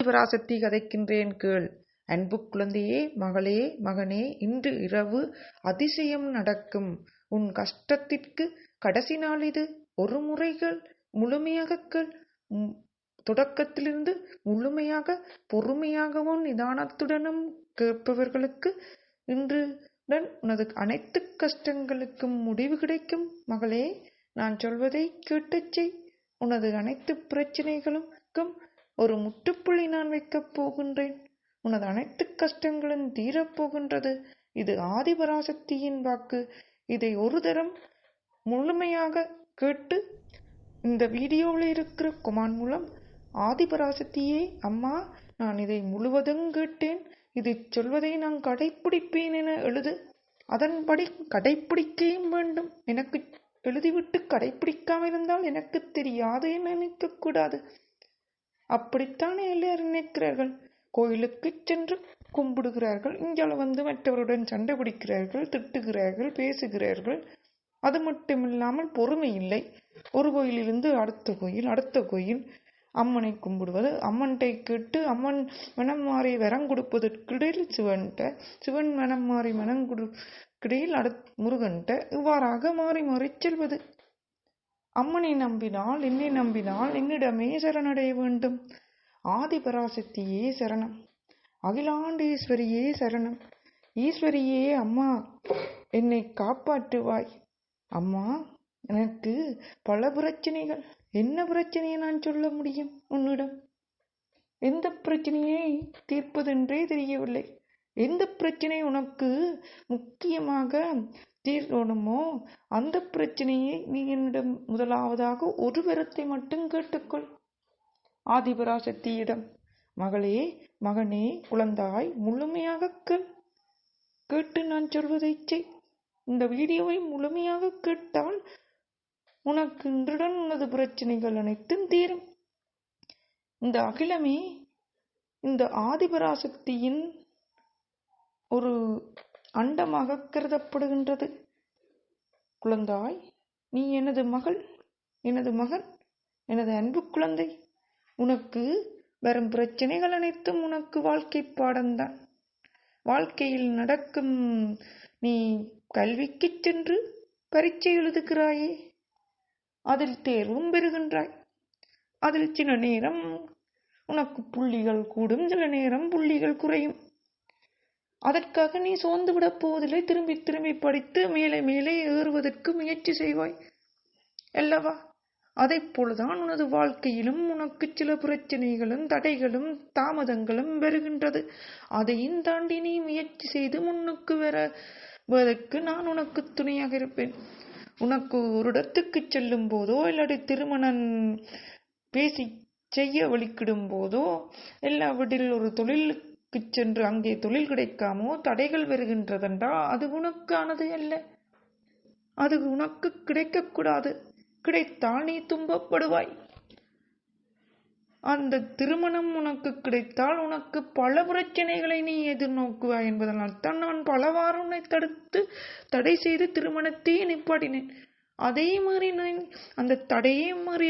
ஆதிபராசக்தி கதைக்கின்றேன் கேள். அன்பு குழந்தையே, மகளே, மகனே, இன்று இரவு அதிசயம் நடக்கும். உன் கஷ்டத்திற்கு கடைசி நாள் இது. ஒரு முறைகள் முழுமையாக கேள். தொடக்கத்திலிருந்து முழுமையாக பொறுமையாகவும் நிதானத்துடனும் கேட்பவர்களுக்கு இன்றுடன் உனது அனைத்து கஷ்டங்களுக்கும் முடிவு கிடைக்கும். மகளே, நான் சொல்வதை கேட்டுச் செய். உனது அனைத்து பிரச்சனைகளுக்கும் ஒரு முற்றுப்புள்ளி நான் வைக்கப் போகின்றேன். உனது அனைத்து கஷ்டங்களும் தீரப்போகின்றது. இது ஆதிபராசக்தியின் வாக்கு. இதை ஒரு தரம் முழுமையாக கேட்டு இந்த வீடியோவில் இருக்கிற கொமான் மூலம் ஆதிபராசக்தியே, அம்மா, நான் இதை முழுவதும் கேட்டேன், இதை சொல்வதை நான் கடைப்பிடிப்பேன் என எழுது. அதன்படி கடைப்பிடிக்கவும் வேண்டும். எனக்கு எழுதிவிட்டு கடைப்பிடிக்காமல் இருந்தால் எனக்கு தெரியாது என நினைக்கக்கூடாது. அப்படித்தானே எல்லாரும் நினைக்கிறார்கள். கோயிலுக்கு சென்று கும்பிடுகிறார்கள், இங்கால வந்து மற்றவருடன் சண்டை பிடிக்கிறார்கள், திட்டுகிறார்கள், பேசுகிறார்கள். அது மட்டுமில்லாமல் பொறுமை இல்லை. ஒரு கோயிலிருந்து அடுத்த கோயில் அம்மனை கும்பிடுவது, அம்மன்றை கேட்டு அம்மன் மனம் மாறி வரம் கொடுப்பதற்கிடையில் சிவன் மனம் மாறி மனம் கொடுக்கிடையில் முருகன்ட்ட இவ்வாறாக மாறி மாறி செல்வது. அம்மனை நம்பினால், என்னை நம்பினால் என்னிடமே சரணடைய வேண்டும். ஆதிபராசக்தியே சரணம். அகிலாண்டேஸ்வரியே சரணம். ஈஸ்வரியே, அம்மா, என்னை காப்பாற்றுவாய். அம்மா, எனக்கு பல பிரச்சனைகள். என்ன பிரச்சனையை நான் சொல்ல முடியும் உன்னிடம்? எந்த பிரச்சனையை தீர்ப்பதென்றே தெரியவில்லை. எந்த பிரச்சனை உனக்கு முக்கியமாக தீர்க்கணுமோ அந்த பிரச்சனையை நீ என்னிடம் முதலாவதாக ஒரு வரத்தை மட்டும் கேட்டுக்கொள். ஆதிபராசக்தியிடம், மகளே, மகனே, குழந்தாய், முழுமையாக கேட்டு நான் சொல்வதை செய். இந்த வீடியோவை முழுமையாக கேட்டால் உனக்கு இன்றுடன் உனது பிரச்சனைகள் அனைத்தும் தீரும். இந்த அகிலமே இந்த ஆதிபராசக்தியின் ஒரு அண்டமாக கருதப்படுகின்றது. குழந்தாய், நீ எனது மகள், எனது மகன், எனது அன்பு குழந்தை. உனக்கு வரும் பிரச்சனைகள் அனைத்தும் உனக்கு வாழ்க்கை பாடம்தான். வாழ்க்கையில் நடக்கும், நீ கல்விக்கு சென்று பரீட்சை எழுதுகிறாயே, அதில் தேர்வும் பெறுகின்றாய். அதில் சில நேரம் உனக்கு புள்ளிகள் கூடும், சில நேரம் புள்ளிகள் குறையும். அதற்காக நீ சோர்ந்து விடப் போவதில்லை. திரும்பி திரும்பி படித்து மேலே மேலே ஏறுவதற்கு முயற்சி செய்வாய் அல்லவா? அதை போலதான் உனது வாழ்க்கையிலும் உனக்கு சில பிரச்சனைகளும் தடைகளும் தாமதங்களும் வருகின்றது. அதையும் தாண்டி நீ முயற்சி செய்து முன்னுக்கு வருவதற்கு நான் உனக்கு துணையாக இருப்பேன். உனக்கு ஒரு இடத்துக்கு செல்லும் போதோ, இல்லாட்டி திருமணம் பேசி செய்ய வலிக்கிடும் போதோ, எல்லாவற்றில் ஒரு தொழிலுக்கு சென்று அங்கே தொழில் கிடைக்காமோ தடைகள் வருகின்றதென்றா அது உனக்கானது அல்ல. அது உனக்கு கிடைக்கக்கூடாது. கிடைத்தால் நீ துன்பப்படுவாய். அந்த திருமணம் உனக்கு கிடைத்தால் உனக்கு பல பிரச்சனைகளை நீ எதிர்நோக்குவாய் என்பதனால் தான் நான் பலவாறு உன்னை தடை செய்து திருமணத்தை நிப்பாட்டினேன். அதே மாதிரி நான் அந்த தடையை மாறி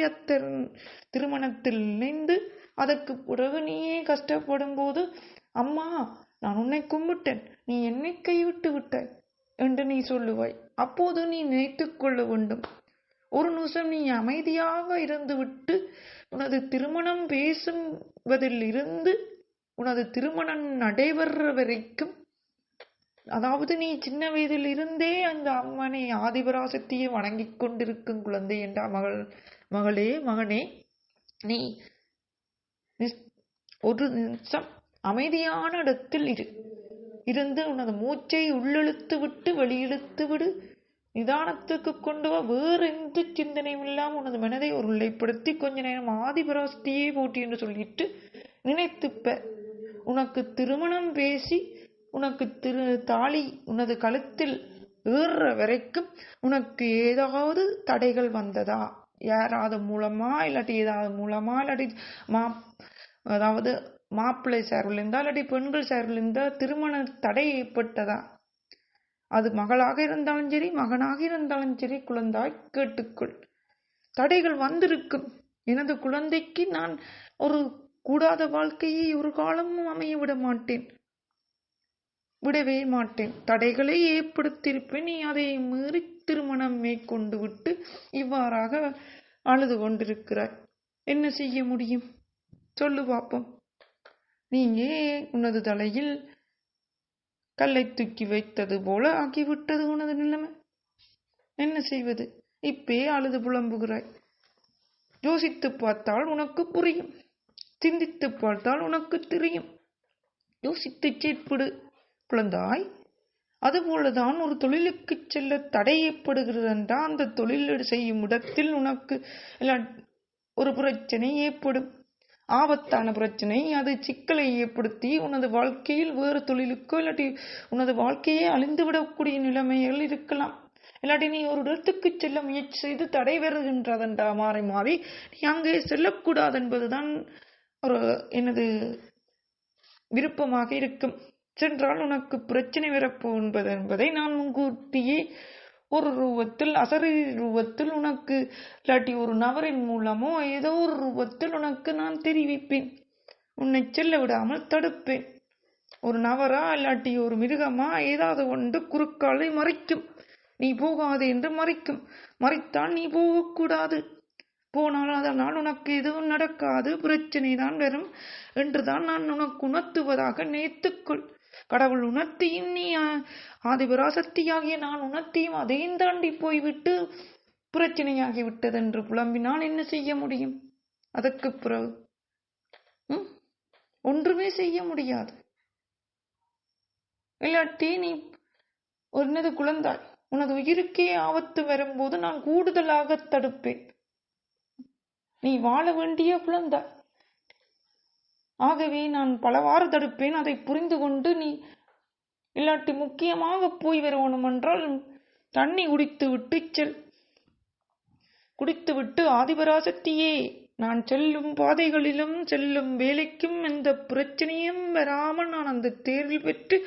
திருமணத்தில் இணைந்து அதற்கு பிறகு நீயே கஷ்டப்படும் போது, அம்மா, நான் உன்னை கும்பிட்டேன், நீ என்னை கைவிட்டு விட்டாய் என்று நீ சொல்லுவாய். அப்போது நீ நினைத்துக் கொள்ள வேண்டும், ஒரு நிமிஷம் நீ அமைதியாக இருந்துவிட்டு உனது திருமணம் பேசுவதில் இருந்து உனது திருமணம் நடைபெற வரைக்கும், அதாவது நீ சின்ன வயதில் இருந்தே அந்த அம்மனை ஆதிபராசக்தியை வணங்கிக் கொண்டிருக்கும் குழந்தை என்ற மகளே, மகனே, நீ ஒரு நிமிஷம் அமைதியான இடத்தில் இருந்து உனது மூச்சை உள்ளிழுத்து விட்டு வெளியிழுத்து விடு. நிதானத்துக்கு கொண்டு வா. வேறு எந்த சிந்தனையும் இல்லாமல் உனது மனதை ஒரு நிலைப்படுத்தி கொஞ்ச நேரம் ஆதிபராசக்தியே போட்டி என்று சொல்லிட்டு நினைத்துப்ப. உனக்கு திருமணம் பேசி உனக்கு தாலி உனது கழுத்தில் ஏறுற வரைக்கும் உனக்கு ஏதாவது தடைகள் வந்ததா? யாராவது மூலமா, இல்லாட்டி ஏதாவது மூலமா, இல்லாட்டி அதாவது மாப்பிள்ளை சார்பில் இருந்தா, இல்லாட்டி பெண்கள் சார்பில் இருந்தா திருமண தடை ஏற்பட்டதா? அது மகளாக இருந்தாலும் சரி, மகனாக இருந்தாலும் சரி, குழந்தாய் கேட்டுக்கொள். தடைகள் வந்திருக்கும். எனது குழந்தைக்கு நான் ஒரு கூடாத வாழ்க்கையை ஒரு காலமும் அமைய விடவே மாட்டேன். தடைகளை ஏற்படுத்தியிருப்பேன். நீ அதை மீறி திருமணம் மேற்கொண்டு விட்டு இவ்வாறாக அழுது கொண்டிருக்கிறாய். என்ன செய்ய முடியும்? சொல்லு பார்ப்போம். நீங்க உனது தலையில் கல்லை தூக்கி வைத்தது போல ஆக்கிவிட்டது உனது நிலைமை. என்ன செய்வது? இப்பே அழுது புலம்புகிறாய். யோசித்து பார்த்தால் உனக்கு புரியும். சிந்தித்து பார்த்தால் உனக்கு தெரியும். யோசித்து செயற்படு குழந்தாய். அதுபோலதான் ஒரு தொழிலுக்கு செல்ல தடை ஏற்படுகிறது என்றால் அந்த தொழில் செய்யும் இடத்தில் உனக்கு ஒரு பிரச்சனை ஏற்படும். ஆபத்தான பிரச்சனை. அது சிக்கலை ஏற்படுத்தி உனது வாழ்க்கையில் வேறு தொழிலுக்கோ இல்லாட்டி உனது வாழ்க்கையே அழிந்துவிடக்கூடிய நிலைமைகள் இருக்கலாம். இல்லாட்டி நீ ஒரு இடத்துக்கு செல்ல முயற்சி செய்து தடை வருகின்றதென்றா மாறி மாறி நீ அங்கே செல்லக்கூடாது என்பதுதான் எனது விருப்பமாக இருக்கும். சென்றால் உனக்கு பிரச்சனை வரப்போன்பது என்பதை நான் முன்கூட்டியே ஒரு ரூபத்தில் அசரீரி ரூபத்தில் உனக்கு இல்லாட்டி ஒரு நபரின் மூலமோ ஏதோ ஒரு ரூபத்தில் உனக்கு நான் தெரிவிப்பேன். உன்னை செல்ல விடாமல் தடுப்பேன். ஒரு நபரா இல்லாட்டி ஒரு மிருகமா ஏதாவது ஒன்று குறுக்காலை மறைக்கும். நீ போகாது என்று மறைக்கும். மறைத்தால் நீ போகக்கூடாது. போனால் அதனால் உனக்கு எதுவும் நடக்காது, பிரச்சனை தான் வரும் என்றுதான் நான் உனக்கு உணர்த்துவதாக நினைத்துக்கொள். கடவுள் உணர்த்தியும் நீ ஆதிபராசக்தியாகிய நான் உணர்த்தியும் அதையும் தாண்டி போய்விட்டு பிரச்சனையாகி விட்டதென்று புலம்பினால் என்ன செய்ய முடியும்? அதற்கு பிறகு ஒன்றுமே செய்ய முடியாது. இல்லாட்டி நீ உனது குழந்தாய், உனது உயிருக்கே ஆபத்து வரும்போது நான் கூடுதலாக தடுப்பேன். நீ வாழ வேண்டிய குழந்தாய். ஆகவே நான் பலவாறு தடுப்பேன். அதை புரிந்து கொண்டு நீ இல்லாட்டி முக்கியமாக போய் வரணும் என்றால் தண்ணி குடித்து விட்டு செல். குடித்துவிட்டு ஆதிபராசக்தியே, நான் செல்லும் பாதைகளிலும் செல்லும் வேலைக்கும் எந்த பிரச்சனையும் வராமல் நான் அந்த தேர்வில் பெற்று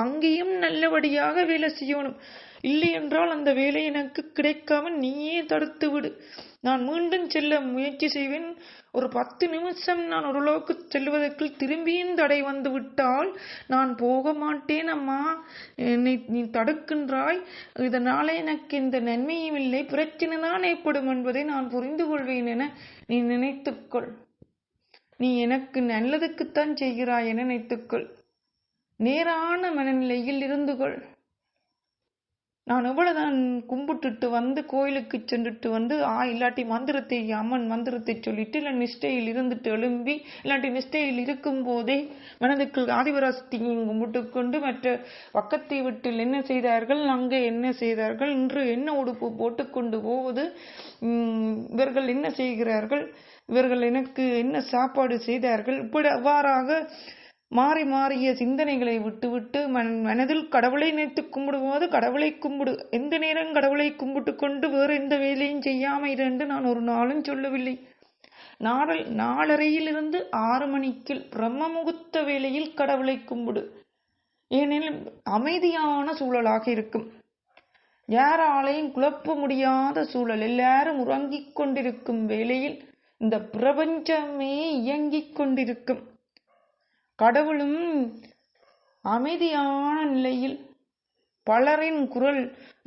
அங்கேயும் நல்லபடியாக வேலை செய்யணும். இல்லை என்றால் அந்த வேலை எனக்கு கிடைக்காமல் நீயே தடுத்து விடு. நான் மீண்டும் செல்ல முயற்சி செய்வேன். ஒரு 10 நிமிஷம் நான் ஓரளவுக்கு செல்வதற்குள் திரும்பியும் தடை வந்து விட்டால் நான் போக மாட்டேன். அம்மா, என்னை நீ தடுக்கின்றாய், இதனால எனக்கு இந்த நன்மையும் இல்லை, பிரச்சனை தான் ஏற்படும் என்பதை நான் புரிந்து கொள்வேன் என நீ நினைத்துக்கொள். நீ எனக்கு நல்லதுக்குத்தான் செய்கிறாய் என நினைத்துக்கொள். நேரான மனநிலையில் இருந்து கொள். நான் எவ்வளவுதான் கும்பிட்டுட்டு வந்து கோயிலுக்கு சென்றுட்டு வந்து இல்லாட்டி மந்திரத்தை அம்மன் மந்திரத்தை சொல்லிட்டு இல்லை நிஷ்டையில் இருந்துட்டு எழும்பி இல்லாட்டி நிஷ்டையில் இருக்கும் போதே மனதுக்குள் ஆதிபராசக்தியையும் கும்பிட்டு கொண்டு மற்ற பக்கத்தை வீட்டில் என்ன செய்தார்கள், அங்கே என்ன செய்தார்கள், இன்று என்ன உடுப்பு போட்டுக்கொண்டு போவது, இவர்கள் என்ன செய்கிறார்கள், இவர்கள் எனக்கு என்ன சாப்பாடு செய்தார்கள், இப்படி அவ்வாறாக மாறி மாறிய சிந்தனைகளை விட்டுவிட்டு மனதில் கடவுளை நினைத்து கும்பிடும்போது கடவுளை கும்பிடு. எந்த நேரம் கடவுளை கும்பிட்டு கொண்டு வேறு எந்த வேலையும் செய்யாம இருந்து நான் ஒரு நாளும் சொல்லவில்லை. 4:30 6 மணிக்கு பிரம்ம முகூர்த்த வேளையில் கடவுளை கும்பிடு. ஏனெனில் அமைதியான சூழலாக இருக்கும். யாராலையும் குழப்ப முடியாத சூழல். எல்லாரும் உறங்கிக் கொண்டிருக்கும் வேளையில் இந்த பிரபஞ்சமே இயங்கிக் கொண்டிருக்கும். கடவுளும் அமைதியான நிலையில் பலரின் குரல்,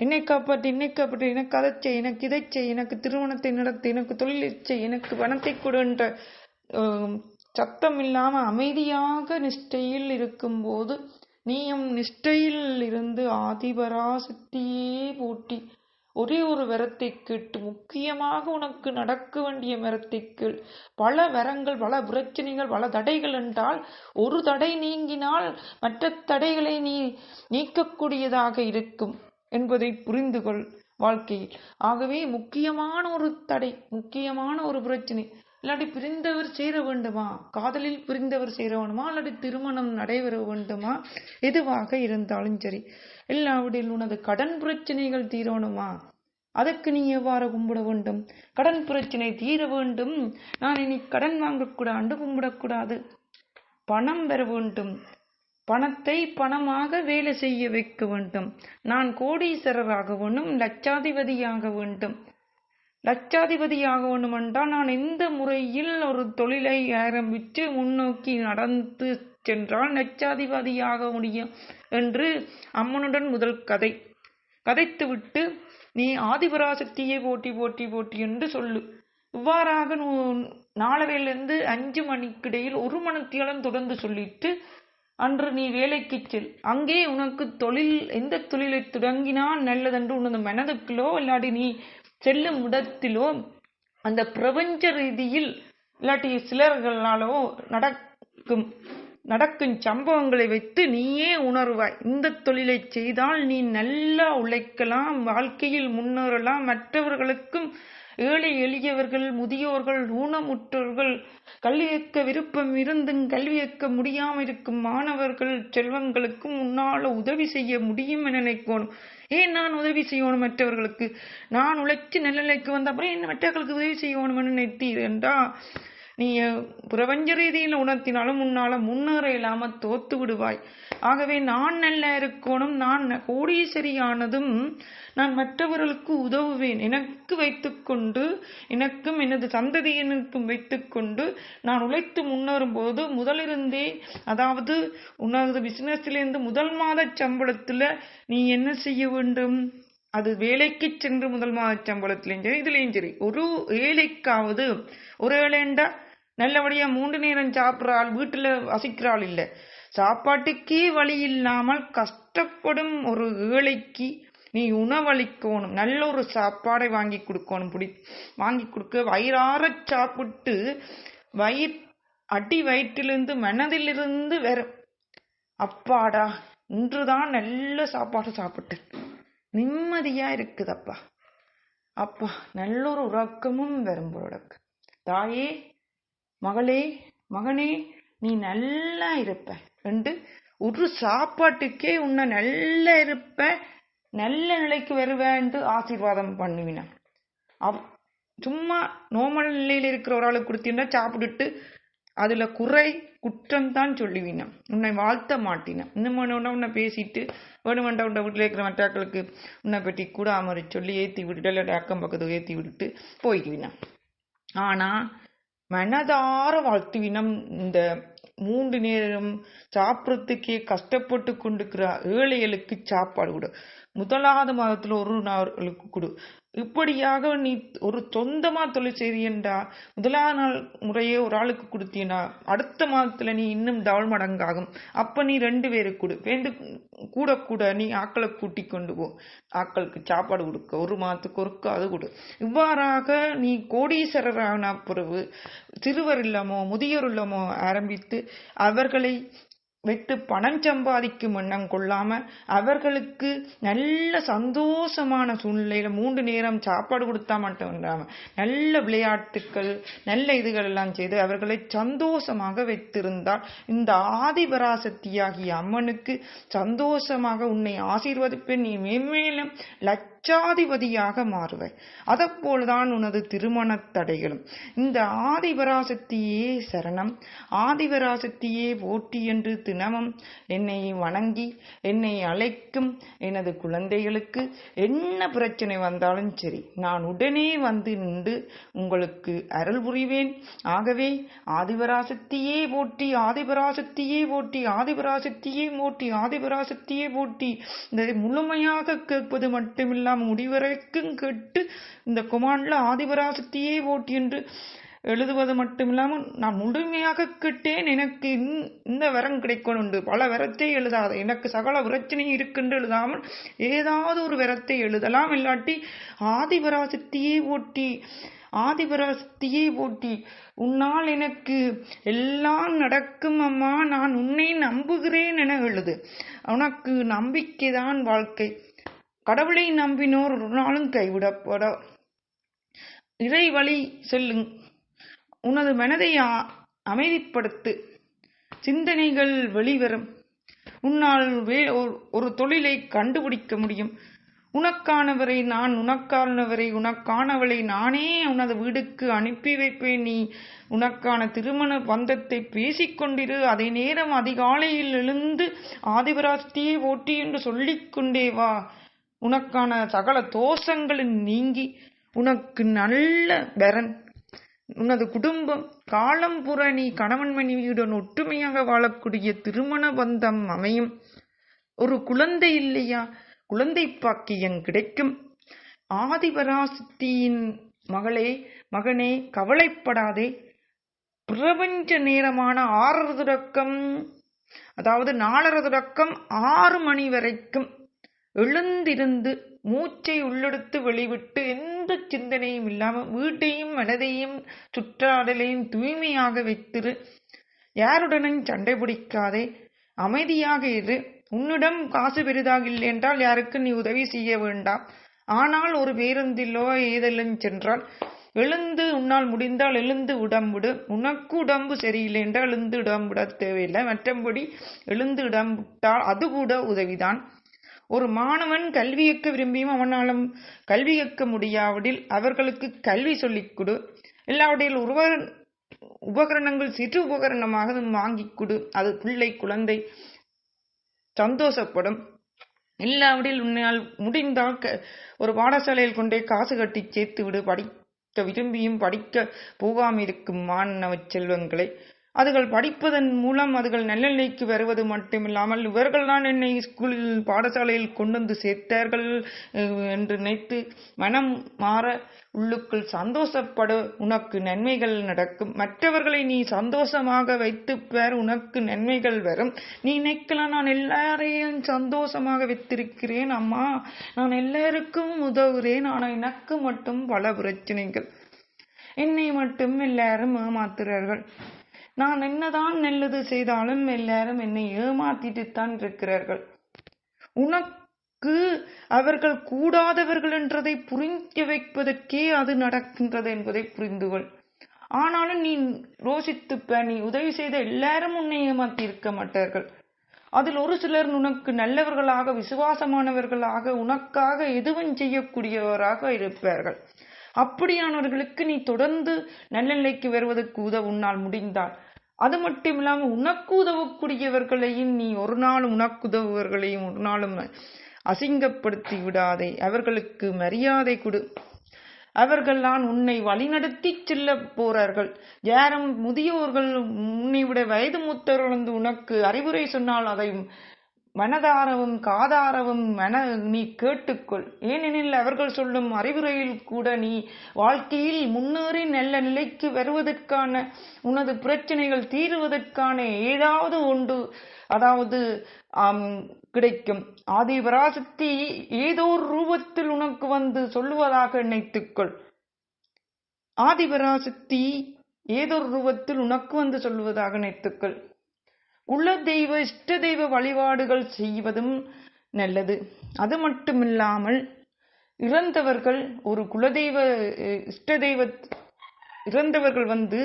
என்னை காப்பாற்று, என்னை காப்பாற்று, எனக்கு அதை செய், எனக்கு இதை செய், எனக்கு திருமணத்தை நடத்து, எனக்கு தொழிலை செய், எனக்கு பணத்தை கொடு என்ற சத்தம் இல்லாம அமைதியாக நிஷ்டையில் இருக்கும்போது நீயும் நிஷ்டையில் இருந்து ஆதிபராசக்தியே போற்றி ஒரே ஒரு வரத்தை கேட்டு, முக்கியமாக உனக்கு நடக்க வேண்டிய வரத்தை கேள். பல வரங்கள், பல பிரச்சனைகள், பல தடைகள் என்றால் ஒரு தடை நீங்கினால் மற்ற தடைகளை நீ நீக்கக்கூடியதாக இருக்கும் என்பதை புரிந்து கொள் வாழ்க்கையில். ஆகவே முக்கியமான ஒரு தடை, முக்கியமான ஒரு பிரச்சனை, இல்லாட்டி பிரிந்தவர் சேர வேண்டுமா, காதலில் பிரிந்தவர் சேர வேண்டுமா, இல்லாட்டி திருமணம் நடைபெற வேண்டுமா, எதுவாக இருந்தாலும் சரி, எல்லாவற்றில் உனது கடன் பிரச்சனைகள் தீரணுமா, அதற்கு நீ எவ்வாறு கும்பிட வேண்டும்? கடன் பிரச்சனை தீர வேண்டும். நான் இனி கடன் வாங்கக்கூடாது, கும்பிடக்கூடாது. பணம் பெற வேண்டும். பணத்தை பணமாக வேலை செய்ய வைக்க வேண்டும். நான் கோடீஸ்வரராக வேண்டும், லட்சாதிபதியாக வேண்டும். லட்சாதிபதியாக வேண்டுமென்றால் நான் எந்த முறையில் ஒரு தொழிலை ஆரம்பித்து முன்னோக்கி நடந்து சென்றால் லட்சாதிபதியாக முடியும் என்று அம்மனுடன் முதல் கதைத்துவிட்டு நீ ஆதிபராசக்தியை போட்டி போட்டி போட்டி என்று சொல்லு. இவ்வாறாக நாலரையிலிருந்து 5 மணிக்கிடையில் 1 மணித்தியாலம் தொடர்ந்து சொல்லிட்டு அன்று நீ வேலைக்கு செல். அங்கே உனக்கு எந்த தொழிலை தொடங்கினால் நல்லதென்று உனது மனதுக்குள்ளோ இல்லாட்டி நீ செல்லும் இடத்திலோ அந்த பிரபஞ்ச ரீதியில் இல்லாட்டி சிலர்களாலோ நடக்கும் சம்பவங்களை வைத்து நீயே உணர்வாய். இந்த தொழிலை செய்தால் நீ நல்லா உழைக்கலாம், வாழ்க்கையில் முன்னேறலாம், மற்றவர்களுக்கும் ஏழை எளியவர்கள், முதியோர்கள், ஊனமுற்றோர்கள், கல்வி கற்க விருப்பம் இருந்தும் கல்வி கற்க முடியாமல் இருக்கும் மாணவர்கள் செல்வங்களுக்கும் உன்னால உதவி செய்ய முடியும் என நினைக்கணும். ஏன் நான் உதவி செய்யணும் மற்றவர்களுக்கு? நான் உழைச்சி நல்ல நிலைக்கு வந்த அப்புறம் என்ன மற்றவர்களுக்கு உதவி செய்யணும் என நினைத்தீர் என்றா நீ பிரபஞ்ச ரீதியில் உணர்த்தினாலும் உன்னால முன்னேற இல்லாம தோத்து விடுவாய். ஆகவே நான் நல்லா இருக்கணும், நான் கோடீஸ்வரியானதும் நான் மற்றவர்களுக்கு உதவுவேன், எனக்கு வைத்துக்கொண்டு எனக்கும் எனது சந்ததியினருக்கும் வைத்துக்கொண்டு நான் உழைத்து முன்னேறும் போது முதலிருந்தே, அதாவது உனது பிசினஸ்லேருந்து முதல் மாத சம்பளத்துல நீ என்ன செய்ய வேண்டும்? அது வேலைக்கு சென்று முதல் மாத சம்பளத்திலையும் சரி இதுலையும் சரி ஒரு ஏழைக்காவது, ஒரு ஏழைண்டா நல்லபடியா 3 நேரம் சாப்பிட்றாள், வீட்டுல வசிக்கிறாள் இல்ல, சாப்பாட்டுக்கே வழி இல்லாமல் கஷ்டப்படும் ஒரு ஏழைக்கு நீ உணவளிக்கணும், நல்ல ஒரு சாப்பாடை வாங்கி கொடுக்கணும். வாங்கி கொடுக்க வயிறார சாப்பிட்டு அடி வயிற்றிலிருந்து மனதிலிருந்து வரும், அப்பாடா இன்றுதான் நல்ல சாப்பாடு சாப்பிட்டு நிம்மதியா இருக்குதப்பா, அப்பா நல்ல ஒரு உறக்கமும் வரும் போலக்கு. தாயே, மகளே, மகனே, நீ நல்லா இருப்ப என்று ஒரு சாப்பாட்டுக்கே உன்னை நல்லா இருப்ப, நல்ல நிலைக்கு வருவேன்ட்டு ஆசீர்வாதம் பண்ணுவினான். சும்மா நோமல் நிலையில் இருக்கிற ஒரு ஆளுக்கு கொடுத்தீங்கன்னா சாப்பிட்டுட்டு அதுல குற்றம் தான் சொல்லுவினான், உன்னை வாழ்த்த மாட்டினான். இன்னும் உன்னை பேசிட்டு வேணுமெண்டா உன்னை வீட்டில் இருக்கிற மற்றாக்களுக்கு உன்னை பற்றி கூட அமரி சொல்லி ஏற்றி விட்டுட்டு இல்லாட்டி அக்கம் பக்கத்துக்கு ஏற்றி விட்டுட்டு போய்க்குவினான். ஆனா மனதார வாழ்த்துவினம். இந்த 3 நேரம் சாப்பிட்றதுக்கே கஷ்டப்பட்டு கொண்டிருக்கிற ஏழைகளுக்கு சாப்பாடு கொடு, முதலாவது மாதத்துல 1 நாளுக்கு கொடு. இப்படியாக நீ ஒரு சொந்தமா தொழில் செய்யண்டா முதலாவது நாள் முறையே ஒரு ஆளுக்கு கொடுத்தீனா அடுத்த மாதத்துல நீ இன்னும் டபுள் மடங்காகும். அப்ப நீ 2 பேருக்கு கொடு, கூட கூட நீ ஆக்களை கூட்டி கொண்டு போ, ஆக்களுக்கு சாப்பாடு கொடுக்க 1 மாதத்துக்கு ஒருக்க அது கொடு. இவ்வாறாக நீ கோடீஸ்வரரான பிறகு சிறுவர் இல்லமோ முதியோர் இல்லமோ ஆரம்பித்து அவர்களை வைத்து பணம் சம்பாதிக்கும் எண்ணம் கொள்ளாம அவர்களுக்கு நல்ல சந்தோஷமான சூழ்நிலையில 3 நேரம் சாப்பாடு கொடுத்தா மட்டும் இல்லாம நல்ல விளையாட்டுக்கள் நல்ல இதுகள் எல்லாம் செய்து அவர்களை சந்தோஷமாக வைத்திருந்தால் இந்த ஆதிபராசக்தியாகிய அம்மனுக்கு சந்தோஷமாக உன்னை ஆசீர்வதிப்பேன், நீ மேன்மேலும் லட்சாதிபதியாக மாறுவாய். அதப்போல்தான் உனது திருமண தடைகளும். இந்த ஆதிபராசக்தியே சரணம், ஆதிபராசக்தியே போற்றி என்று தினமும் என்னை வணங்கி என்னை அழைக்கும் எனது குழந்தைகளுக்கு என்ன பிரச்சனை வந்தாலும் சரி நான் உடனே வந்து நின்று உங்களுக்கு அருள் புரிவேன். ஆகவே ஆதிபராசக்தியே போற்றி, ஆதிபராசக்தியே போற்றி, ஆதிபராசக்தியே போற்றி, ஆதிபராசக்தியே போற்றி. இந்த முழுமையாக கேட்பது மட்டுமில்லாமல் முடிவரைக்கும் கேட்டு இந்த குமான்ல ஆதிபராசக்தியே போற்றி என்று எழுதுவது மட்டுமில்லாமல் நான் முழுமையாக கேட்டேன், எனக்கு இந்த வரம் கிடைக்கணும், பல வரத்தை எழுதாத, எனக்கு சகல பிரச்சனையும் இருக்குன்னு எழுதாமல் ஏதாவது ஒரு வரத்தை எழுதலாம். இல்லாட்டி ஆதிபராசக்தியே போற்றி, ஆதிபராசக்தியே போற்றி, உன்னால் எனக்கு எல்லாம் நடக்கும் அம்மா, நான் உன்னை நம்புகிறேன் என எழுது. உனக்கு நம்பிக்கைதான் வாழ்க்கை. கடவுளை நம்பினோர் ஒரு நாளும் கைவிடப்பட. இறை வழி செல்லுங், உனது மனதை அமைதிப்படுத்து, சிந்தனைகள் வெளிவரும், உன்னால் ஒரு தொழிலை கண்டுபிடிக்க முடியும். உனக்கானவரை நான், உனக்கானவரை உனக்கானவளை நானே உனது வீடுக்கு அனுப்பி வைப்பேன். நீ உனக்கான திருமண பந்தத்தை பேசிக்கொண்டிரு. அதே நேரம் அதிகாலையில் எழுந்து ஆதிபராசக்தியை போற்றி என்று சொல்லிக்கொண்டே வா. உனக்கான சகல தோஷங்களும் நீங்கி உனக்கு நல்ல வரன், உனது குடும்பம் காலம் புற நீ கணவன் மனைவியுடன் ஒற்றுமையாக வாழக்கூடிய திருமண பந்தம் அமையும். ஒரு குழந்தை இல்லையா, குழந்தை பாக்கியம் கிடைக்கும். ஆதிபராசக்தியின் மகனே கவலைப்படாதே. பிரபஞ்ச நேரமான 6 தொடக்கம், அதாவது 4:30 தொடக்கம் 6 மணி வரைக்கும் எழுந்திருந்து மூச்சை உள்ளெடுத்து வெளிவிட்டு எந்த சிந்தனையும் இல்லாமல் வீட்டையும் மனதையும் சுற்றாடலையும் தூய்மையாக வைத்திரு. யாருடனும் சண்டை பிடிக்காதே, அமைதியாக இரு. உன்னிடம் காசு பெரிதாக இல்லை என்றால் யாருக்கு நீ உதவி செய்ய வேண்டாம். ஆனால் ஒரு பேருந்திலோ ஏதெல்லாம் சென்றால் எழுந்து, உன்னால் முடிந்தால் எழுந்து உடம்புடு. உனக்கு உடம்பு சரியில்லை என்றால் எழுந்து உடம்புட தேவையில்லை. மற்றபடி எழுந்து உடம்பிட்டால் அது கூட உதவிதான். ஒரு மாணவன் கல்வி கற்க விரும்பியும் அவனாலும் கல்வி கற்க முடியாவிடில் அவர்களுக்கு கல்வி சொல்லிக் கொடு. எல்லாவற்றில் உபகரணங்கள் சிறு உபகரணமாக வாங்கிக் கொடு. அது பிள்ளை குழந்தை சந்தோஷப்படும். இல்லாவிடில் உன்னால் முடிந்தால் ஒரு பாடசாலையில் கொண்டே காசு கட்டி சேர்த்து விடு. படிக்க விரும்பியும் படிக்க போகாமல் இருக்கும் மாணவ செல்வங்களை அதுகள் படிப்பதன் மூலம் அதுகள் நல்ல நிலைக்கு வருவது மட்டுமில்லாமல் இவர்கள் தான் என்னை ஸ்கூலில் பாடசாலையில் கொண்டு வந்து சேர்த்தார்கள் என்று நினைத்து மனம் மாற உள்ளுக்குள் சந்தோஷப்பட உனக்கு நன்மைகள் நடக்கும். மற்றவர்களை நீ சந்தோஷமாக வைத்துப்பார், உனக்கு நன்மைகள் வரும். நீ நினைக்கலாம், நான் எல்லாரையும் சந்தோஷமாக வைத்திருக்கிறேன் அம்மா, நான் எல்லாருக்கும் உதவுறேன், ஆனால் எனக்கு மட்டும் பல பிரச்சனைகள், என்னை மட்டும் எல்லாரும் ஏமாத்துறார்கள். நான் என்னதான் நல்லது செய்தாலும் எல்லாரும் என்னை ஏமாத்திட்டுத்தான் இருக்கிறார்கள். உனக்கு அவர்கள் கூடாதவர்கள் என்றதை புரிஞ்சு வைப்பதற்கே அது நடக்கின்றது என்பதை புரிந்துகொள். ஆனாலும் நீ யோசித்துப்ப, நீ உதவி செய்த எல்லாரும் உன்னை ஏமாத்தி இருக்க மாட்டார்கள். அதில் ஒரு சிலர் உனக்கு நல்லவர்களாக, விசுவாசமானவர்களாக, உனக்காக எதுவும் செய்யக்கூடியவராக இருப்பார்கள். அப்படியானவர்களுக்கு நீ தொடர்ந்து நல்ல நிலைக்கு வருவதற்கு உன்னால் முடிந்தால், அது மட்டும் இல்லாமல் உனக்கு உதவக்கூடியவர்களையும் நீ ஒரு நாளும் உனக்கு உதவுவர்களையும் ஒரு நாளும் அசிங்கப்படுத்தி விடாதே. அவர்களுக்கு மரியாதை கொடு. அவர்கள் தான் உன்னை வழிநடத்தி செல்ல போறார்கள். யாரும் முதியோர்கள் உன்னை விட வயது மூத்தவர்கள் வந்து உனக்கு அறிவுரை சொன்னால் அதை மனதாரவும் காதாரவும் நீ கேட்டுக்கொள். ஏனெனில் அவர்கள் சொல்லும் அறிவுரையில் கூட நீ வாழ்க்கையில் முன்னேறி நல்ல நிலைக்கு வருவதற்கான, உனது பிரச்சனைகள் தீருவதற்கான ஏதாவது ஒன்று அதாவது கிடைக்கும். ஆதிபராசக்தி ஏதோ ஒரு ரூபத்தில் உனக்கு வந்து சொல்லுவதாக நினைத்துக்கொள். ஆதிபராசக்தி ஏதோ ஒரு ரூபத்தில் உனக்கு வந்து சொல்லுவதாக நினைத்துக்கொள். குலதெய்வ இஷ்ட தெய்வ வழிபாடுகள் செய்வதும் நல்லது. அது மட்டுமில்லாமல் இறந்தவர்கள் ஒரு குலதெய்வ இஷ்ட தெய்வ இறந்தவர்கள் வந்து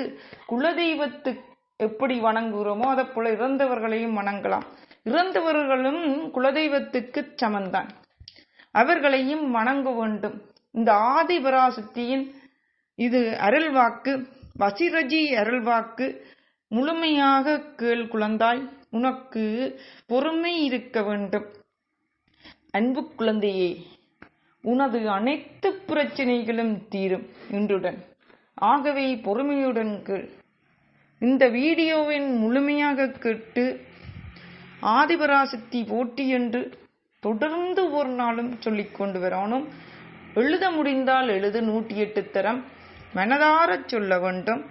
குலதெய்வத்து எப்படி வணங்குகிறோமோ அதை போல இறந்தவர்களையும் வணங்கலாம். இறந்தவர்களும் குலதெய்வத்துக்கு சமந்தான், அவர்களையும் வணங்க வேண்டும். இந்த ஆதிபராசக்தியின் இது அருள்வாக்கு, வசிரஜி அருள்வாக்கு. முழுமையாக கேள் குழந்தாய், உனக்கு பொறுமை இருக்க வேண்டும். அன்பு குழந்தையே, உனது அனைத்து பிரச்சனைகளும் தீரும் இன்றுடன். ஆகவே பொறுமையுடன் கேள். இந்த வீடியோவின் முழுமையாக கேட்டு ஆதிபராசக்தி போற்றி என்று தொடர்ந்து ஒரு நாளும் சொல்லிக் கொண்டு வரணும். எழுத முடிந்தால் எழுது. 108 தரம் மனதார சொல்ல வேண்டும்.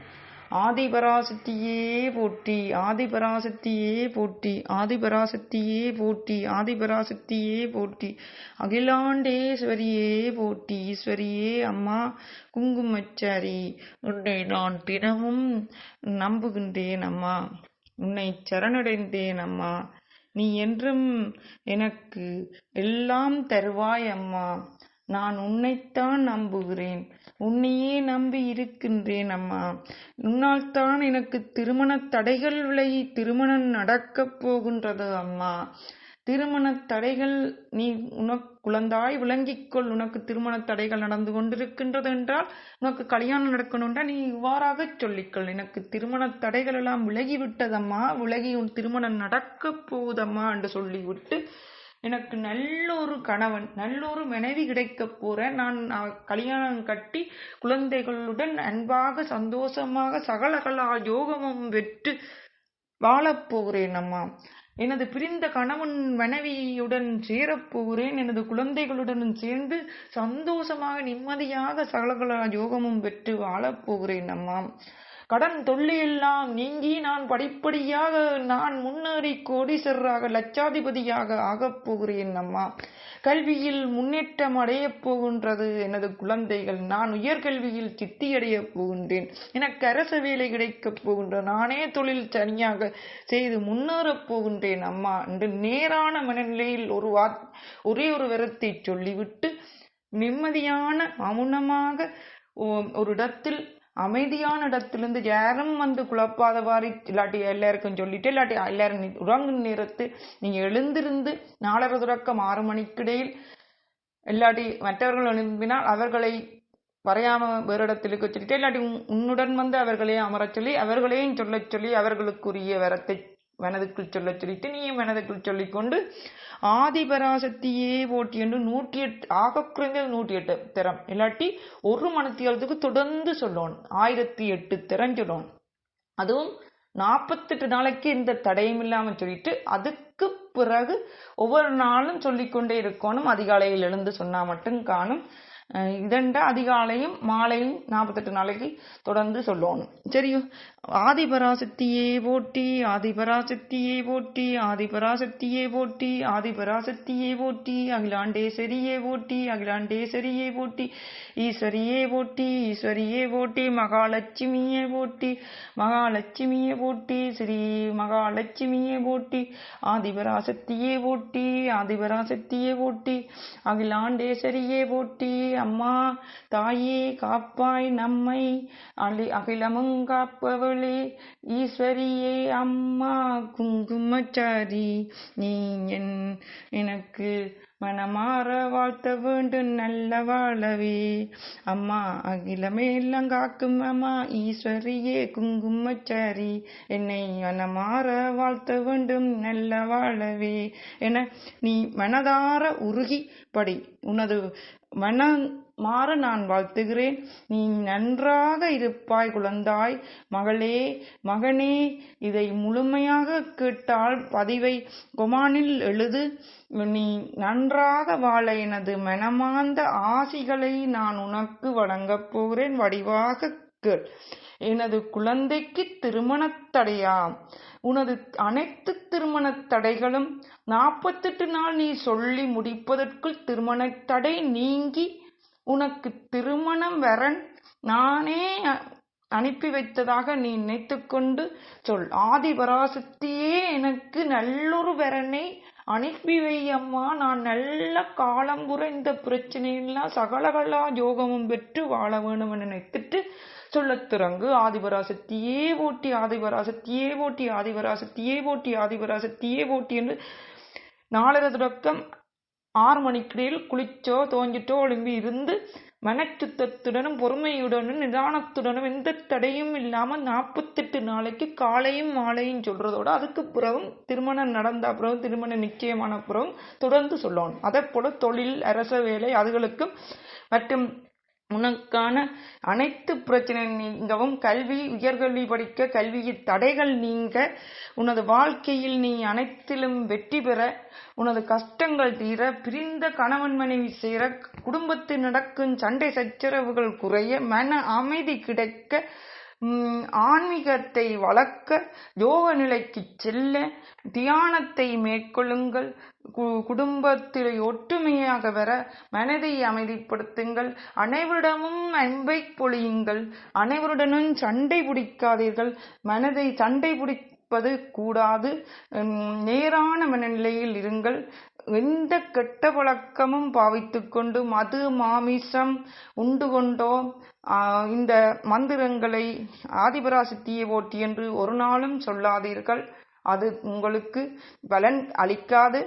ஆதிபராசக்தியே போற்றி, ஆதிபராசக்தியே போற்றி, ஆதிபராசக்தியே போற்றி, ஆதிபராசக்தியே போற்றி, அகிலாண்டேஸ்வரியே போற்றி. ஈஸ்வரியே அம்மா குங்குமச்சாரி, உன்னை நான் தினமும் நம்புகின்றேன் அம்மா, உன்னை சரணடைந்தேன் அம்மா, நீ என்றும் எனக்கு எல்லாம் தருவாய் அம்மா, நான் உன்னைத்தான் நம்புகிறேன், உன்னையே நம்பி இருக்கின்றேன் அம்மா, உன்னால் தான் எனக்கு திருமண தடைகள் விலகி திருமணம் நடக்கப் போகின்றது அம்மா. திருமண தடைகள் நீ உனக்கு குழந்தாய் விளங்கிக்கொள். உனக்கு திருமண தடைகள் நடந்து கொண்டிருக்கின்றது என்றால், உனக்கு கல்யாணம் நடக்கணும் என்றால் நீ இவ்வாறாக சொல்லிக்கொள். எனக்கு திருமண தடைகள் எல்லாம் விலகிவிட்டதம்மா, விலகி உன் திருமணம் நடக்கப் போகுதம்மா என்று சொல்லிவிட்டு எனக்கு நல்ல ஒரு கணவன், நல்ல ஒரு மனைவி கிடைக்க போறேன். நான் கல்யாணம் கட்டி குழந்தைகளுடன் அன்பாக சந்தோஷமாக சகலகலா யோகமும் பெற்று வாழப்போகிறேன் அம்மா. எனது பிரிந்த கணவன் மனைவியுடன் சேரப்போகிறேன். எனது குழந்தைகளுடன் சேர்ந்து சந்தோஷமாக நிம்மதியாக சகலகலா யோகமும் பெற்று வாழப்போகிறேன் அம்மா. கடன் தொல்லையெல்லாம் நீங்கி நான் படிப்படியாக நான் முன்னேறி கோடீஸ்வரராக லட்சாதிபதியாக ஆகப் போகிறேன் அம்மா. கல்வியில் முன்னேற்றம் அடையப் போகின்றது எனது குழந்தைகள். நான் உயர்கல்வியில் சித்தியடையப் போகின்றேன். எனக்கு அரசு வேலை கிடைக்கப் போகின்ற நானே தொழில் தனியாக செய்து முன்னேறப் போகின்றேன் அம்மா என்று நேரான மனநிலையில் ஒரே ஒரு வரத்தை சொல்லிவிட்டு நிம்மதியான மௌனமாக ஒரு இடத்தில் அமைதியான இடத்திலிருந்து யாரும் வந்து குழப்பாதவாறு, இல்லாட்டி எல்லாருக்கும் சொல்லிட்டு, இல்லாட்டி எல்லாரும் உறங்கும் நேரத்து நீங்க எழுந்திருந்து 4:30 தொடக்கம் 6 மணிக்கிடையில், இல்லாட்டி மற்றவர்கள் எழுப்பினால் அவர்களை வரையாம வேறு இடத்திற்கு சொல்லிட்டு, இல்லாட்டி உன்னுடன் வந்து அவர்களே அமரச் சொல்லி அவர்களையும் சொல்லி அவர்களுக்குரிய வரத்தை மனதுக்குள் சொல்ல சொல்லிட்டு நீயும் மனதுக்குள் சொல்லிக்கொண்டு ஆதிபராசக்தியே போட்டி என்று 108 ஆக குறைந்தது 108 திறம், இல்லாட்டி ஒரு மணித்தியாலத்துக்கு தொடர்ந்து சொல்லணும். 1008 திறம் சொல்லணும். அதுவும் 48 நாளைக்கு எந்த தடையும் இல்லாமல் சொல்லிட்டு அதுக்கு பிறகு ஒவ்வொரு நாளும் சொல்லிக்கொண்டே இருக்கணும். அதிகாலையில் எழுந்து சொன்னா மட்டும் காணும். இதெண்டா அதிகாலையும் மாலையும் 48 நாளைக்கு தொடர்ந்து சொல்லணும். சரியோ? ஆதிபராசக்தியே போட்டி, ஆதிபராசக்தியே போட்டி, ஆதிபராசக்தியே போட்டி, ஆதிபராசக்தியே போட்டி, அகிலாண்டேஸ்வரியே போட்டி, அகிலாண்டேஸ்வரியே போட்டி, ஈஸ்வரியே போட்டி, ஈஸ்வரியே போட்டி, மகாலட்சுமியே போட்டி, மகாலட்சுமியே போட்டி, ஸ்ரீ மகாலட்சுமியே போட்டி, ஆதிபராசக்தியே போட்டி, ஆதிபராசக்தியே போட்டி, அகிலாண்டேஸ்வரியே போட்டி. அம்மா தாயே காப்பாய் நம்மை, அகிலமும் காப்பவளே ஈஸ்வரியே அம்மா குங்குமச்சாரி, நீ எனக்கு மனமாற வாழ்த்த வேண்டும் நல்ல வாழவே. அம்மா அகிலமே எல்லாம் காக்கும் அம்மா ஈஸ்வரியே குங்குமச்சாரி, என்னை மனமாற வாழ்த்த வேண்டும் நல்ல வாழவே என நீ மனதார உருகி படி. உனது மனம் மாற நான் வாழ்த்துகிறேன். நீ நன்றாக இருப்பாய் குழந்தாய். மகளே, மகனே, இதை முழுமையாக கேட்டால் பதிவை கொமானில் எழுது. நீ நன்றாக வாழ எனது மனமார்ந்த ஆசிகளை நான் உனக்கு வழங்கப் போகிறேன். வடிவாக கேள். எனது குழந்தைக்கு திருமணத் தடையாம். உனது அனைத்து திருமணத் தடைகளும் 48 நாள் நீ சொல்லி முடிப்பதற்குள் திருமணத் தடை நீங்கி உனக்கு திருமணம் வரன் நானே அனுப்பி வைத்ததாக நீ நினைத்துக்கொண்டு சொல். ஆதிபராசக்தியே எனக்கு நல்லொரு வரனை அனுப்பி வை அம்மா. நான் நல்ல காலம்புற இந்த பிரச்சனையெல்லாம் சகலகலா யோகமும் பெற்று வாழ வேணும் என நினைத்துட்டு சொல்லத் தொடங்கு. ஆதிபராசக்தியே போட்டி, ஆதிபராசக்தியே போட்டி, ஆதிபராசக்தியே போட்டி, ஆதிபராசக்தியே போட்டி என்று 4:30 தொடக்கம் 6 மணிக்கிடையில் குளிச்சோ தோஞ்சிட்டோ எழும்பி இருந்து மனச்சுத்தத்துடனும் பொறுமையுடனும் நிதானத்துடனும் எந்த தடையும் இல்லாமல் 48 நாளைக்கு காலையும் மாலையும் சொல்றதோட அதுக்கு பிறகும் திருமணம் நடந்த பிறகும் திருமணம் நிச்சயமான பிறகும் தொடர்ந்து சொல்லணும். அதே போல தொழில், அரச வேலை அதுகளுக்கும் மற்றும் உனக்கான அனைத்து பிரச்சனை நீங்கவும், கல்வி, உயர்கல்வி படிக்க கல்வியின் தடைகள் நீங்க, உனது வாழ்க்கையில் நீ அனைத்திலும் வெற்றி பெற, உனது கஷ்டங்கள் தீர, பிரிந்த கணவன் மனைவி சேர, குடும்பத்தில் நடக்கும் சண்டை சச்சரவுகள் குறைய, மன அமைதி கிடைக்க, ஆன்மீகத்தை வளர்க்க, யோக நிலைக்கு செல்ல, தியானத்தை மேற்கொள்ளுங்கள். குடும்பத்தில் ஒற்றுமையாக வர மனதை அமைதிப்படுத்துங்கள். அனைவரிடமும் அன்பை பொழியுங்கள். அனைவருடனும் சண்டை பிடிக்காதீர்கள். மனதை சண்டை பிடிப்பது கூடாது. நேரான மனநிலையில் இருங்கள். எந்த கெட்ட பழக்கமும் பாவித்துக் கொண்டு மது மாமிசம் உண்டு கொண்டோ இந்த மந்திரங்களை ஆதிபராசக்தியை போற்றி என்று ஒரு நாளும் சொல்லாதீர்கள். அது உங்களுக்கு பலன் அளிக்காது.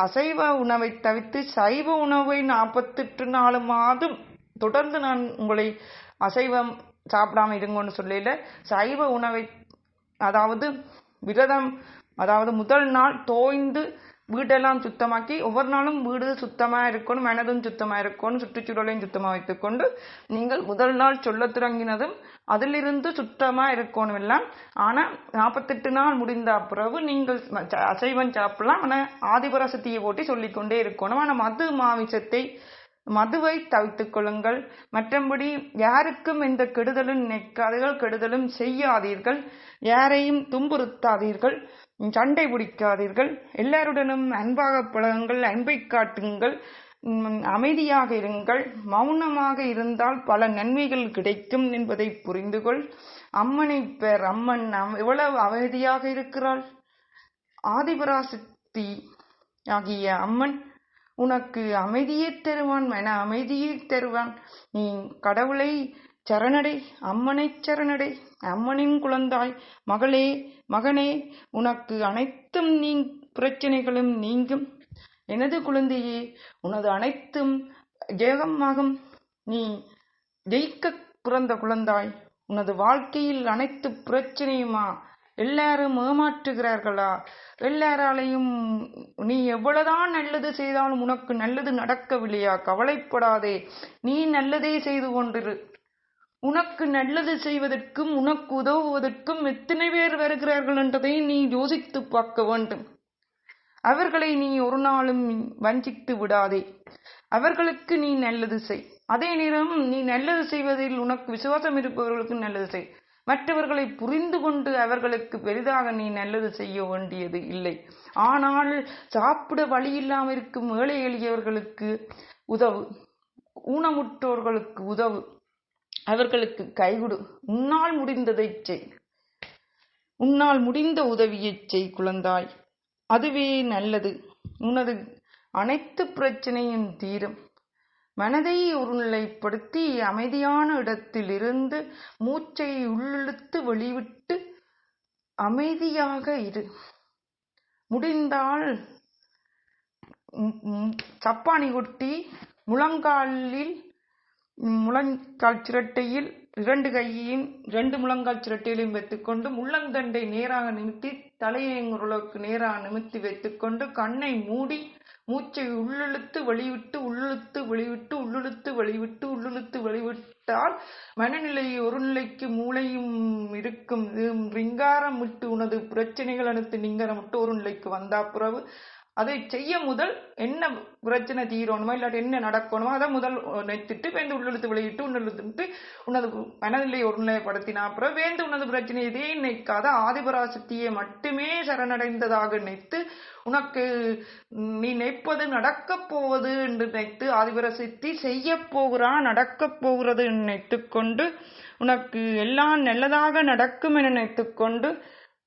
அசைவ உணவை தவிர்த்து சைவ உணவை 48 நாள் மாதம் தொடர்ந்து நான் உங்களை அசைவம் சாப்பிடாம இருங்கன்னு சொல்லல, சைவ உணவை அதாவது விரதம், அதாவது முதல் நாள் தோய்ந்து வீடெல்லாம் சுத்தமாக்கி ஒவ்வொரு நாளும் வீடு சுத்தமாக இருக்கணும், மனதும் சுத்தமாக இருக்கணும், சுற்றுச்சூழலையும் சுத்தமாக வைத்துக்கொண்டு நீங்கள் முதல் நாள் சொல்ல தொடங்கினதும் அதிலிருந்து சுத்தமாக இருக்கணும் எல்லாம். ஆனால் 48 நாள் முடிந்த பிறகு நீங்கள் அசைவம் சாப்பிடலாம், ஆனால் ஆதிபராசக்தியை போட்டி சொல்லிக்கொண்டே இருக்கணும். ஆனால் மதுவை தவிர்த்துக் கொள்ளுங்கள். மற்றபடி யாருக்கும் எந்த கெடுதலும் நினைக்காதீர்கள், கெடுதலும் செய்யாதீர்கள், யாரையும் துன்புறுத்தாதீர்கள், சண்டை பிடிக்காதீர்கள், எல்லாருடனும் அன்பாக பழகுங்கள், அன்பை காட்டுங்கள், அமைதியாக இருங்கள். மௌனமாக இருந்தால் பல நன்மைகள் கிடைக்கும் என்பதை புரிந்துகொள். அம்மனை பேர் அம்மன் எவ்வளவு அமைதியாக இருக்கிறாள். ஆதிபராசக்தி ஆகிய அம்மன் உனக்கு அமைதியை தருவான், மன அமைதியை தருவான். நீ கடவுளை சரணடை, அம்மனை சரணடை. அம்மனின் குழந்தாய், மகளே மகனே, உனக்கு அனைத்தும் பிரச்சனைகளும் நீங்கும். எனது குழந்தையே, உனது அனைத்தும் ஜெயமாகும். நீ ஜெயிக்க பிறந்த குழந்தாய். உனது வாழ்க்கையில் அனைத்து பிரச்சனையுமா? எல்லாரும் ஏமாற்றுகிறார்களா? எல்லாராலையும் நீ எவ்வளவுதான் நல்லது செய்தாலும் உனக்கு நல்லது நடக்கவில்லையா? கவலைப்படாதே, நீ நல்லதே செய்து கொண்டிரு. உனக்கு நல்லது செய்வதற்கும் உனக்கு உதவுவதற்கும் எத்தனை பேர் வருகிறார்கள் என்றதை நீ யோசித்து பார்க்க வேண்டும். அவர்களை நீ ஒரு நாளும் வஞ்சித்து விடாதே. அவர்களுக்கு நீ நல்லது செய். அதே நேரம் நீ நல்லது செய்வதில் உனக்கு விசுவாசம் இருப்பவர்களுக்கு நல்லது செய். மற்றவர்களை புரிந்து கொண்டு அவர்களுக்கு பெரிதாக நீ நல்லது செய்ய வேண்டியது இல்லை. ஆனால் சாப்பிட வழி இல்லாமல் இருக்கும் ஏழை எளியவர்களுக்கு உதவு, ஊனமுற்றோர்களுக்கு உதவு, அவர்களுக்கு கைகொடு. உன்னால் முடிந்ததை செய், உன்னால் முடிந்த உதவியை செய் குழந்தாய். அதுவே நல்லது. உனது அனைத்து பிரச்சனையும் தீரும். மனதை ஒருநிலைப்படுத்தி அமைதியான இடத்தில் இருந்து மூச்சை உள்ளிழுத்து வெளிவிட்டு அமைதியாக இரு. முடிந்தால் சப்பானி கொட்டி முழங்கால் சிரட்டையில் 2 கையையும் 2 முழங்கால் சிரட்டையிலையும் வைத்துக்கொண்டு முள்ளந்தண்டை நேராக நிமித்தி தலையை ஓரளவுக்கு நேராக நிமித்தி வைத்துக்கொண்டு கண்ணை மூடி மூச்சை உள்ளிழுத்து வெளிவிட்டு உள்ளிழுத்து வெளிவிட்டு உள்ளிழுத்து வெளிவிட்டு உள்ளிழுத்து வெளிவிட்டால் மனநிலை ஒரு நிலைக்கு மூளையும் இருக்கும். ரிங்காரம் விட்டு உனது பிரச்சனைகள் அனைத்து நிங்காரம் விட்டு ஒரு நிலைக்கு வந்தா பிறகு அதை செய்ய முதல் என்ன பிரச்சனை தீரணுமோ இல்லாட்டி என்ன நடக்கணுமோ அதை முதல் நினைத்துட்டு வேந்து உள்ளெழுத்து வெளியிட்டு உள்ளெழுத்து உனது மனநிலையை ஒருநிலைப்படுத்தினா அப்புறம் வேந்து உனது பிரச்சனை இதே நினைக்காத ஆதிபராசக்தியை மட்டுமே சரணடைந்ததாக நினைத்து உனக்கு நீ நினைப்பது நடக்கப் போவது என்று நினைத்து ஆதிபராசக்தி செய்ய போகிறா நடக்கப் போகிறது நினைத்து கொண்டு உனக்கு எல்லாம் நல்லதாக நடக்கும் என நினைத்து கொண்டு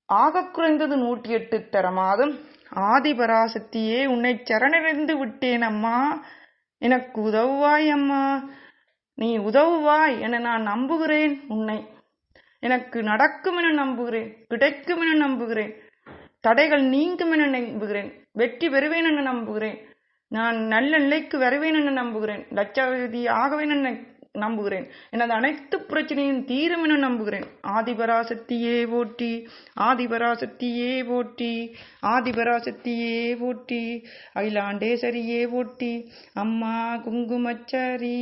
ஆக குறைந்தது 108 தரமாதம் ஆதிபராசக்தியே உன்னை சரணடைந்து விட்டேன் அம்மா, எனக்கு உதவுவாய் அம்மா, நீ உதவுவாய் என நான் நம்புகிறேன். உன்னை எனக்கு நடக்கும் என நம்புகிறேன், கிடைக்கும் என நம்புகிறேன், தடைகள் நீங்கும் என நம்புகிறேன், வெற்றி பெறுவேன் என நம்புகிறேன், நான் நல்ல நிலைக்கு வருவேன் என நம்புகிறேன், லட்சாதிபதி ஆகவேன் என நம்புகிறேன், எனது அனைத்து பிரச்சனையும் தீரும் என நம்புகிறேன். ஆதிபராசக்தியே போற்றி, ஆதிபராசக்தியே போற்றி, ஆதிபராசக்தியே போற்றி, அகிலாண்டேஸ்வரியே போற்றி, அம்மா குங்குமச்சாரி,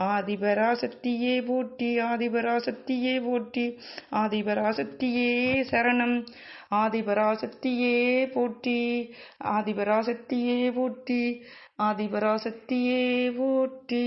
ஆதிபராசக்தியே போற்றி, ஆதிபராசக்தியே போற்றி, ஆதிபராசக்தியே சரணம், ஆதிபராசக்தியே போற்றி, ஆதிபராசக்தியே போற்றி, ஆதிபராசக்தியே போற்றி.